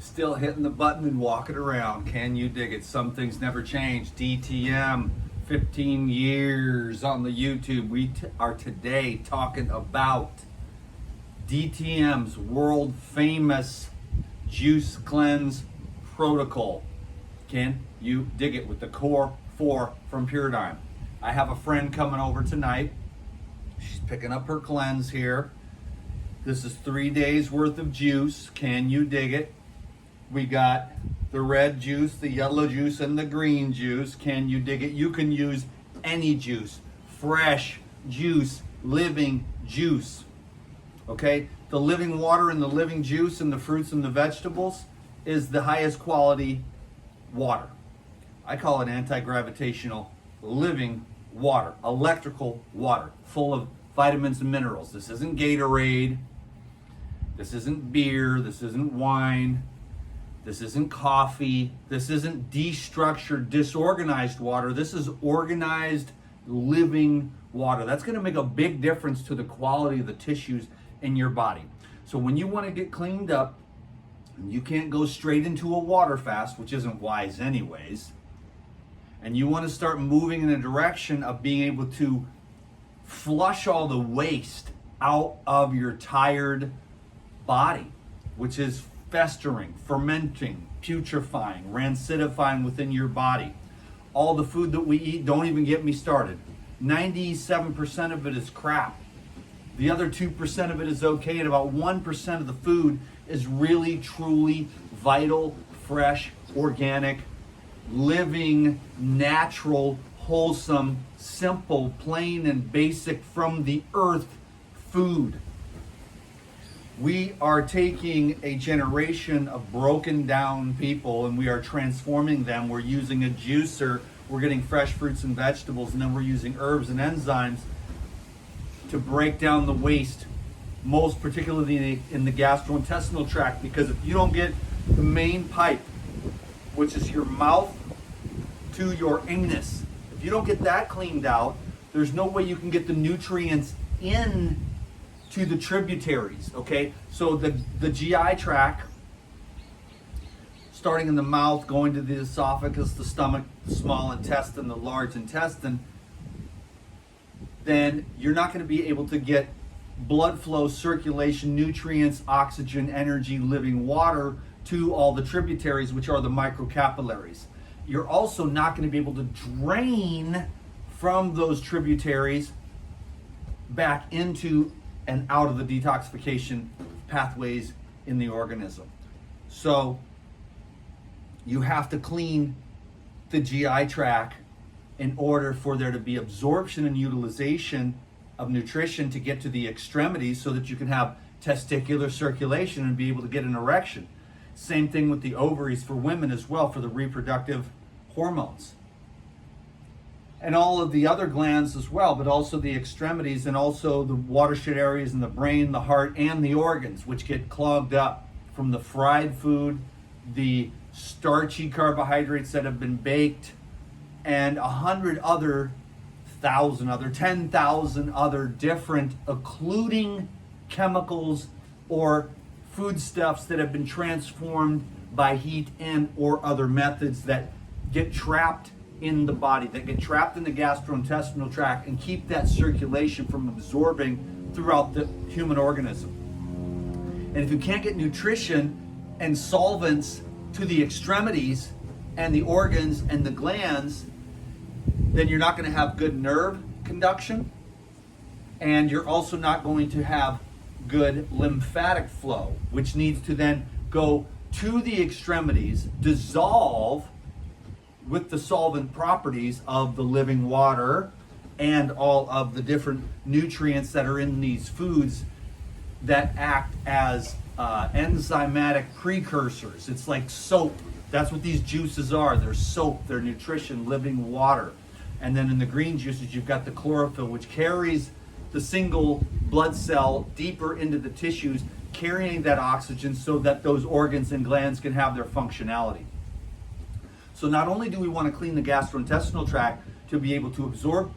Still hitting the button and walking around. Can you dig it? Some things never change. DTM, 15 years on the YouTube. We are today talking about DTM's world famous juice cleanse protocol. Can you dig it with the Core 4 from Paradigm? I have a friend coming over tonight. She's picking up her cleanse here. This is 3 days worth of juice. Can you dig it? We got the red juice, the yellow juice, and the green juice. Can you dig it? You can use any juice, fresh juice, living juice. Okay? The living water and the living juice and the fruits and the vegetables is the highest quality water. I call it anti-gravitational living water, electrical water, full of vitamins and minerals. This isn't Gatorade. This isn't beer. This isn't wine. This isn't coffee. This isn't destructured, disorganized water. This is organized, living water. That's going to make a big difference to the quality of the tissues in your body. So when you want to get cleaned up, you can't go straight into a water fast, which isn't wise anyways, and you want to start moving in a direction of being able to flush all the waste out of your tired body, which is festering, fermenting, putrefying, rancidifying within your body. All the food that we eat, don't even get me started. 97% of it is crap. The other 2% of it is okay, and about 1% of the food is really, truly vital, fresh, organic, living, natural, wholesome, simple, plain, and basic from the earth food. We are taking a generation of broken down people and we are transforming them. We're using a juicer, we're getting fresh fruits and vegetables, and then we're using herbs and enzymes to break down the waste, most particularly in the gastrointestinal tract, because if you don't get the main pipe, which is your mouth to your anus, if you don't get that cleaned out, there's no way you can get the nutrients in to the tributaries, okay? So the GI tract, starting in the mouth, going to the esophagus, the stomach, the small intestine, the large intestine, then you're not going to be able to get blood flow, circulation, nutrients, oxygen, energy, living water to all the tributaries, which are the microcapillaries. You're also not going to be able to drain from those tributaries back into and out of the detoxification pathways in the organism. So you have to clean the GI tract in order for there to be absorption and utilization of nutrition to get to the extremities so that you can have testicular circulation and be able to get an erection. Same thing with the ovaries for women as well, for the reproductive hormones. And all of the other glands as well, but also the extremities and also the watershed areas in the brain, the heart, and the organs, which get clogged up from the fried food, the starchy carbohydrates that have been baked, and 10,000 other different occluding chemicals or foodstuffs that have been transformed by heat and or other methods that get trapped in the body, that get trapped in the gastrointestinal tract and keep that circulation from absorbing throughout the human organism. And if you can't get nutrition and solvents to the extremities and the organs and the glands, then you're not going to have good nerve conduction, and you're also not going to have good lymphatic flow, which needs to then go to the extremities, dissolve with the solvent properties of the living water and all of the different nutrients that are in these foods that act as enzymatic precursors. It's like soap. That's what these juices are. They're soap, they're nutrition, living water. And then in the green juices, you've got the chlorophyll, which carries the single blood cell deeper into the tissues, carrying that oxygen so that those organs and glands can have their functionality. So not only do we want to clean the gastrointestinal tract to be able to absorb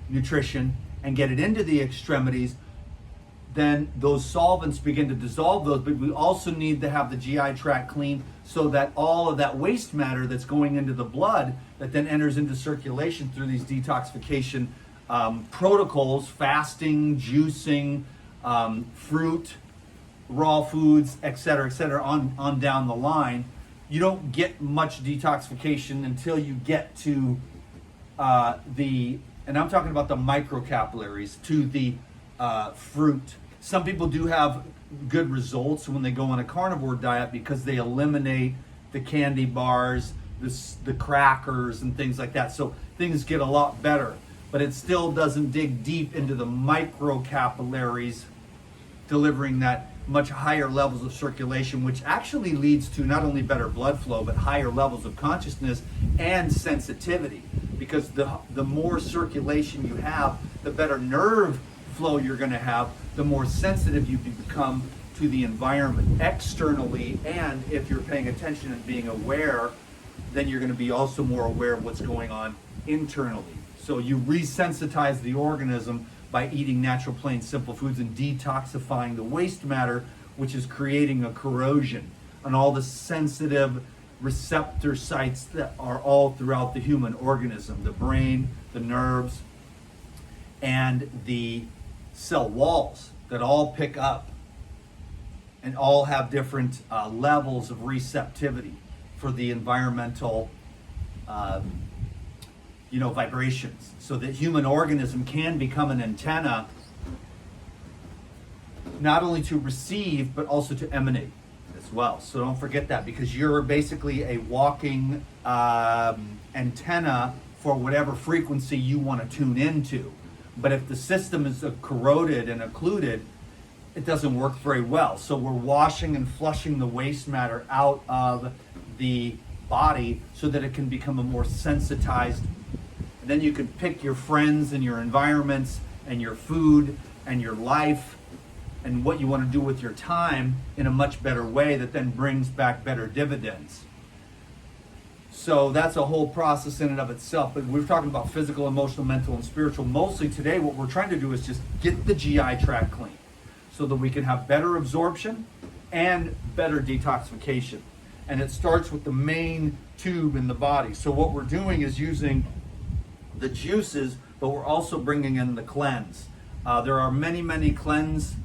nutrition and get it into the extremities, then those solvents begin to dissolve those, but we also need to have the GI tract clean so that all of that waste matter that's going into the blood that then enters into circulation through these detoxification protocols, fasting, juicing, fruit, raw foods, et cetera, on down the line. You don't get much detoxification until you get to and I'm talking about the microcapillaries, to the fruit. Some people do have good results when they go on a carnivore diet because they eliminate the candy bars, the crackers, and things like that. So things get a lot better, but it still doesn't dig deep into the microcapillaries, delivering that much higher levels of circulation, which actually leads to not only better blood flow, but higher levels of consciousness and sensitivity. Because the more circulation you have, the better nerve flow you're going to have, the more sensitive you become to the environment externally. And if you're paying attention and being aware, then you're going to be also more aware of what's going on internally. So you resensitize the organism by eating natural, plain, simple foods and detoxifying the waste matter, which is creating a corrosion on all the sensitive receptor sites that are all throughout the human organism, the brain, the nerves, and the cell walls that all pick up and all have different levels of receptivity for the environmental vibrations, so that human organism can become an antenna not only to receive but also to emanate as well. So don't forget that, because you're basically a walking antenna for whatever frequency you want to tune into. But if the system is corroded and occluded, it doesn't work very well. So we're washing and flushing the waste matter out of the body so that it can become a more sensitized. And then you can pick your friends and your environments and your food and your life and what you want to do with your time in a much better way that then brings back better dividends. So that's a whole process in and of itself. But we're talking about physical, emotional, mental, and spiritual. Mostly today, what we're trying to do is just get the GI tract clean so that we can have better absorption and better detoxification. And it starts with the main tube in the body. So what we're doing is using the juices, but we're also bringing in the cleanse. There are many cleanse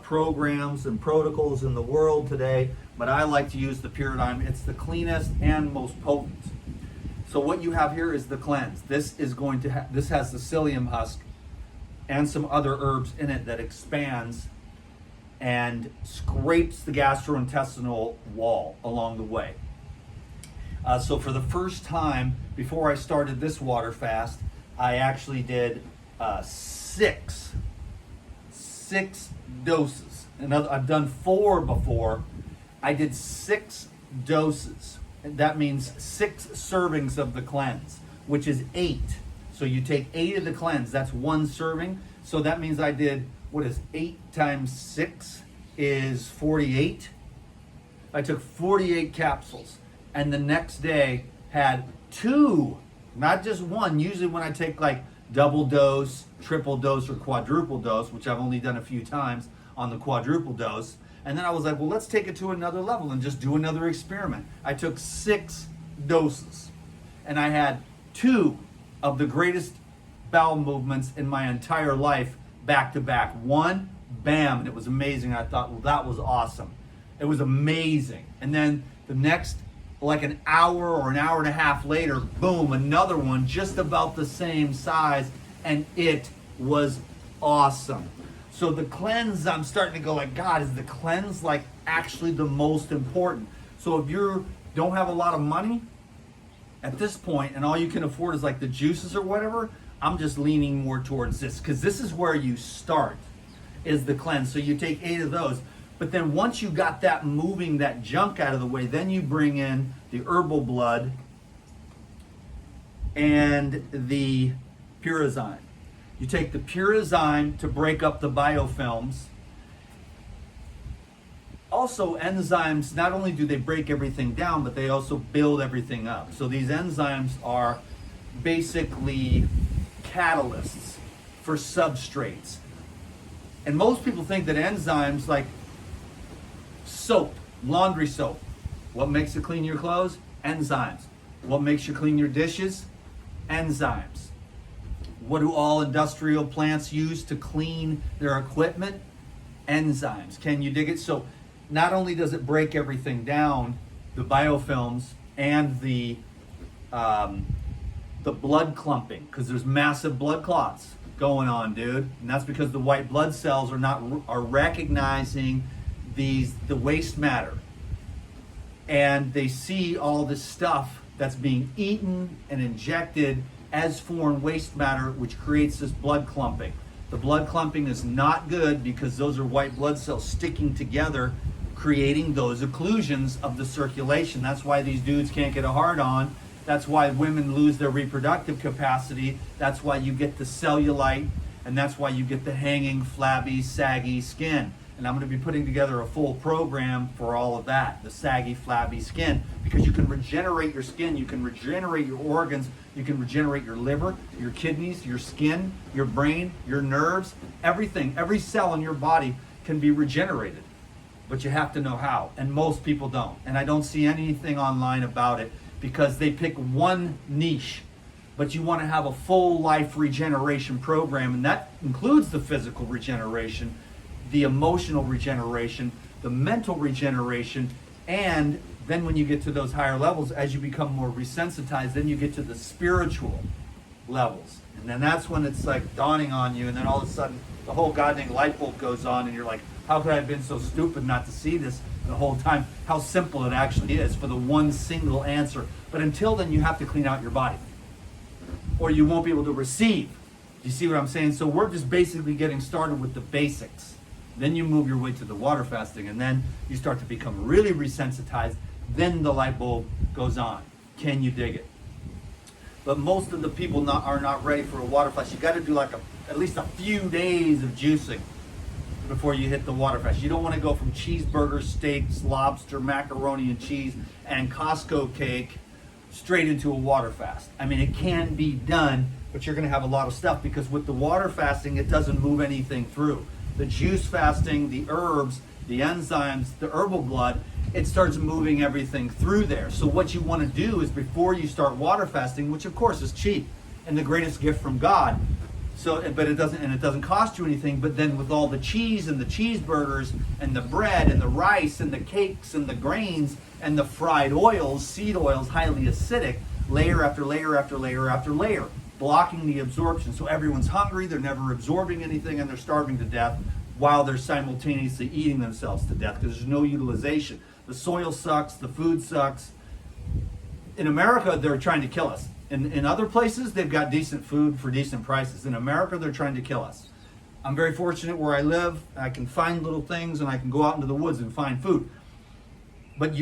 programs and protocols in the world today, but I like to use the Paradigm. It's the cleanest and most potent. So what you have here is the cleanse. This is going to this has the psyllium husk and some other herbs in it that expands and scrapes the gastrointestinal wall along the way. So for the first time, before I started this water fast, I actually did six doses. And I've done 4 before. I did 6 doses. And that means 6 servings of the cleanse, which is 8. So you take 8 of the cleanse, that's 1 serving. So that means I did, 8 times 6 is 48. I took 48 capsules. And the next day had 2, not just 1. Usually when I take like double dose, triple dose, or quadruple dose, which I've only done a few times on the quadruple dose. And then I was like, well, let's take it to another level and just do another experiment. I took 6 doses and I had 2 of the greatest bowel movements in my entire life back to back. 1, bam, and it was amazing. I thought, well, that was awesome. It was amazing. And then the next, like an hour or an hour and a half later, boom, another one just about the same size, and it was awesome. So the cleanse, I'm starting to go like, God, is the cleanse like actually the most important? So if you don't have a lot of money at this point and all you can afford is like the juices or whatever, I'm just leaning more towards this, because this is where you start, is the cleanse. So you take 8 of those. But then once you got that moving, that junk out of the way, then you bring in the herbal blood and the Purazyme. You take the Purazyme to break up the biofilms. Also, enzymes, not only do they break everything down, but they also build everything up. So these enzymes are basically catalysts for substrates. And most people think that enzymes, like soap, laundry soap, what makes you clean your clothes? Enzymes. What makes you clean your dishes? Enzymes. What do all industrial plants use to clean their equipment? Enzymes. Can you dig it? So not only does it break everything down, the biofilms and the blood clumping, because there's massive blood clots going on, dude, and that's because the white blood cells are recognizing the waste matter, and they see all this stuff that's being eaten and injected as foreign waste matter, which creates this blood clumping. The blood clumping is not good because those are white blood cells sticking together, creating those occlusions of the circulation. That's why these dudes can't get a hard on. That's why women lose their reproductive capacity. That's why you get the cellulite, and that's why you get the hanging, flabby, saggy skin. And I'm going to be putting together a full program for all of that, the saggy, flabby skin, because you can regenerate your skin, you can regenerate your organs, you can regenerate your liver, your kidneys, your skin, your brain, your nerves, everything, every cell in your body can be regenerated. But you have to know how, and most people don't. And I don't see anything online about it because they pick one niche. But you want to have a full life regeneration program, and that includes the physical regeneration, the emotional regeneration, the mental regeneration, and then when you get to those higher levels, as you become more resensitized, then you get to the spiritual levels. And then that's when it's like dawning on you, and then all of a sudden the whole goddamn light bulb goes on, and you're like, how could I have been so stupid not to see this the whole time? How simple it actually is for the one single answer. But until then, you have to clean out your body, or you won't be able to receive. You see what I'm saying? So we're just basically getting started with the basics. Then you move your way to the water fasting, and then you start to become really resensitized. Then the light bulb goes on. Can you dig it? But most of the people are not ready for a water fast. You got to do like at least a few days of juicing before you hit the water fast. You don't want to go from cheeseburgers, steaks, lobster, macaroni and cheese, and Costco cake straight into a water fast. I mean, it can be done, but you're going to have a lot of stuff, because with the water fasting, it doesn't move anything through. The juice fasting, the herbs, the enzymes, the herbal blood, it starts moving everything through there. So what you want to do is, before you start water fasting, which of course is cheap and the greatest gift from God, but it doesn't cost you anything, but then with all the cheese and the cheeseburgers and the bread and the rice and the cakes and the grains and the fried oils, seed oils, highly acidic, layer after layer after layer after layer, blocking the absorption. So everyone's hungry, they're never absorbing anything, and they're starving to death while they're simultaneously eating themselves to death, because there's no utilization. The soil sucks, the food sucks. In America, they're trying to kill us. In other places, they've got decent food for decent prices. In America, they're trying to kill us. I'm very fortunate where I live. I can find little things, and I can go out into the woods and find food. But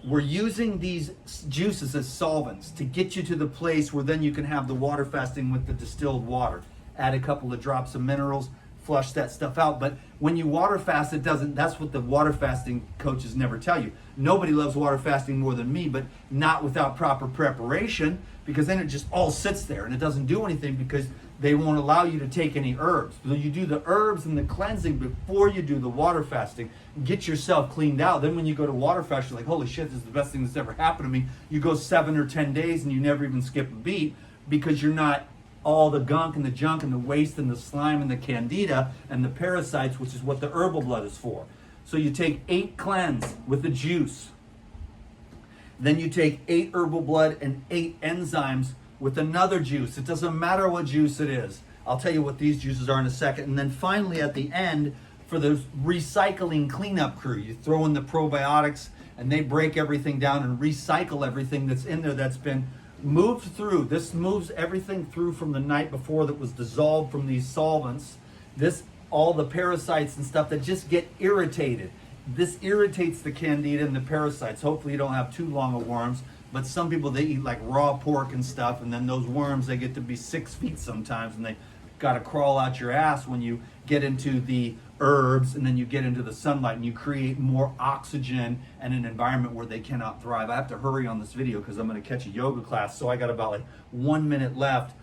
we're using these juices as solvents to get you to the place where then you can have the water fasting with the distilled water. Add a couple of drops of minerals, flush that stuff out. But when you water fast, that's what the water fasting coaches never tell you. Nobody loves water fasting more than me, but not without proper preparation, because then it just all sits there and it doesn't do anything, because they won't allow you to take any herbs. So you do the herbs and the cleansing before you do the water fasting. Get yourself cleaned out. Then when you go to water fast, you're like, holy shit, this is the best thing that's ever happened to me. You go 7 or 10 days and you never even skip a beat, because you're not all the gunk and the junk and the waste and the slime and the candida and the parasites, which is what the herbal blood is for. So you take 8 cleanse with the juice. Then you take 8 herbal blood and 8 enzymes with another juice. It doesn't matter what juice it is. I'll tell you what these juices are in a second. And then finally at the end, for the recycling cleanup crew, you throw in the probiotics, and they break everything down and recycle everything that's in there that's been moved through. This moves everything through from the night before that was dissolved from these solvents. All the parasites and stuff that just get irritated. This irritates the candida and the parasites. Hopefully you don't have too long of worms, but some people, they eat like raw pork and stuff, and then those worms, they get to be 6 feet sometimes, and they got to crawl out your ass when you get into the herbs, and then you get into the sunlight, and you create more oxygen and an environment where they cannot thrive. I have to hurry on this video because I'm going to catch a yoga class, so I got about 1 minute left.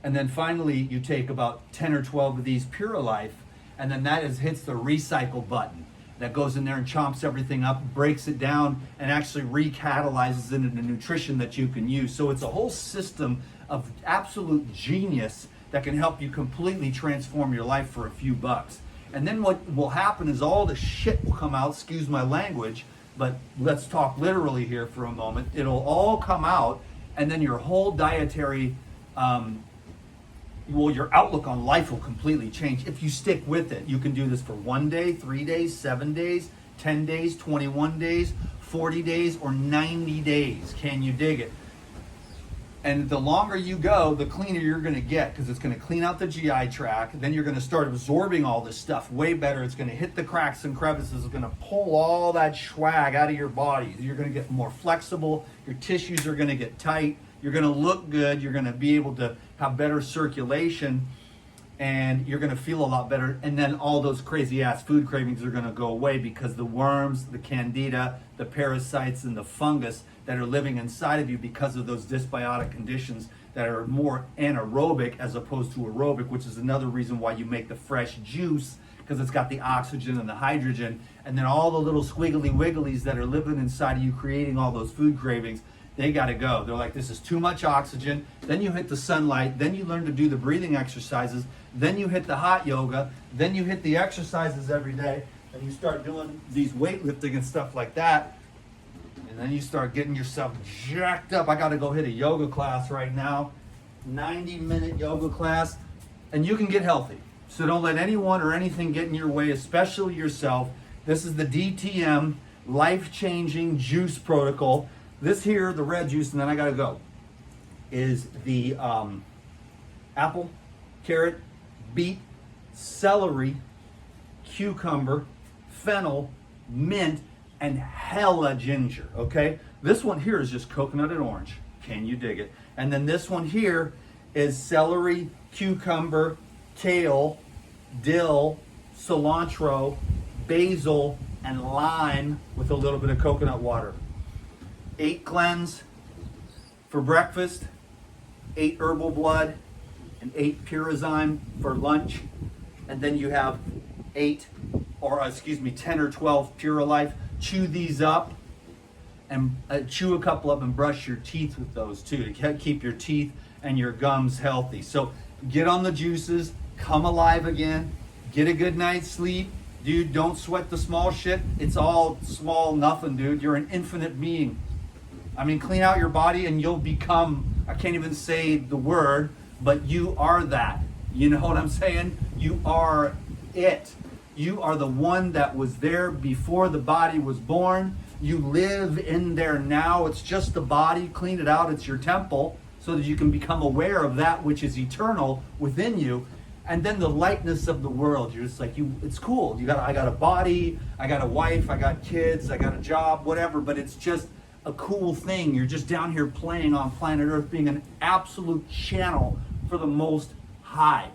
And then finally, you take about 10 or 12 of these Pure Life, and then that hits the recycle button. That goes in there and chomps everything up, breaks it down, and actually recatalyzes it into nutrition that you can use. So it's a whole system of absolute genius that can help you completely transform your life for a few bucks. And then what will happen is all the shit will come out, excuse my language, but let's talk literally here for a moment. It'll all come out, and then your whole dietary, your outlook on life will completely change if you stick with it. You can do this for 1 day, 3 days, 7 days, 10 days, 21 days, 40 days, or 90 days. Can you dig it? And the longer you go, the cleaner you're going to get, because it's going to clean out the GI tract. Then you're going to start absorbing all this stuff way better. It's going to hit the cracks and crevices. It's going to pull all that swag out of your body. You're going to get more flexible. Your tissues are going to get tight. You're going to look good. You're going to be able to have better circulation, and you're going to feel a lot better. And then all those crazy ass food cravings are going to go away, because the worms, the candida, the parasites, and the fungus that are living inside of you because of those dysbiotic conditions that are more anaerobic as opposed to aerobic, which is another reason why you make the fresh juice, because it's got the oxygen and the hydrogen. And then all the little squiggly wigglies that are living inside of you creating all those food cravings, they got to go. They're like, this is too much oxygen. Then you hit the sunlight. Then you learn to do the breathing exercises. Then you hit the hot yoga. Then you hit the exercises every day. And you start doing these weightlifting and stuff like that. And then you start getting yourself jacked up. I got to go hit a yoga class right now. 90-minute yoga class. And you can get healthy. So don't let anyone or anything get in your way, especially yourself. This is the DTM life-changing juice protocol. This here, the red juice, and then I gotta go, is the apple, carrot, beet, celery, cucumber, fennel, mint, and hella ginger, okay? This one here is just coconut and orange. Can you dig it? And then this one here is celery, cucumber, kale, dill, cilantro, basil, and lime with a little bit of coconut water. 8 cleanse for breakfast, 8 herbal blood, and 8 pure enzyme for lunch. And then you have 10 or 12 Pure Life. Chew these up and chew a couple up and brush your teeth with those too, to keep your teeth and your gums healthy. So get on the juices, come alive again, get a good night's sleep. Dude, don't sweat the small shit. It's all small nothing, dude. You're an infinite being. I mean, clean out your body and you'll become, I can't even say the word, but you are that. You know what I'm saying? You are it. You are the one that was there before the body was born. You live in there now. It's just the body. Clean it out. It's your temple, so that you can become aware of that which is eternal within you. And then the lightness of the world. You're just like, it's cool. I got a body, I got a wife, I got kids, I got a job, whatever, but it's just a cool thing. You're just down here playing on planet Earth, being an absolute channel for the Most High.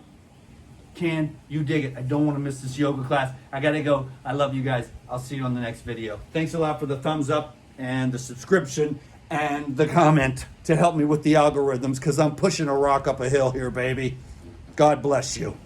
Can you dig it? I don't want to miss this yoga class. I gotta go. I love you guys. I'll see you on the next video. Thanks a lot for the thumbs up and the subscription and the comment to help me with the algorithms, because I'm pushing a rock up a hill here, baby. God bless you.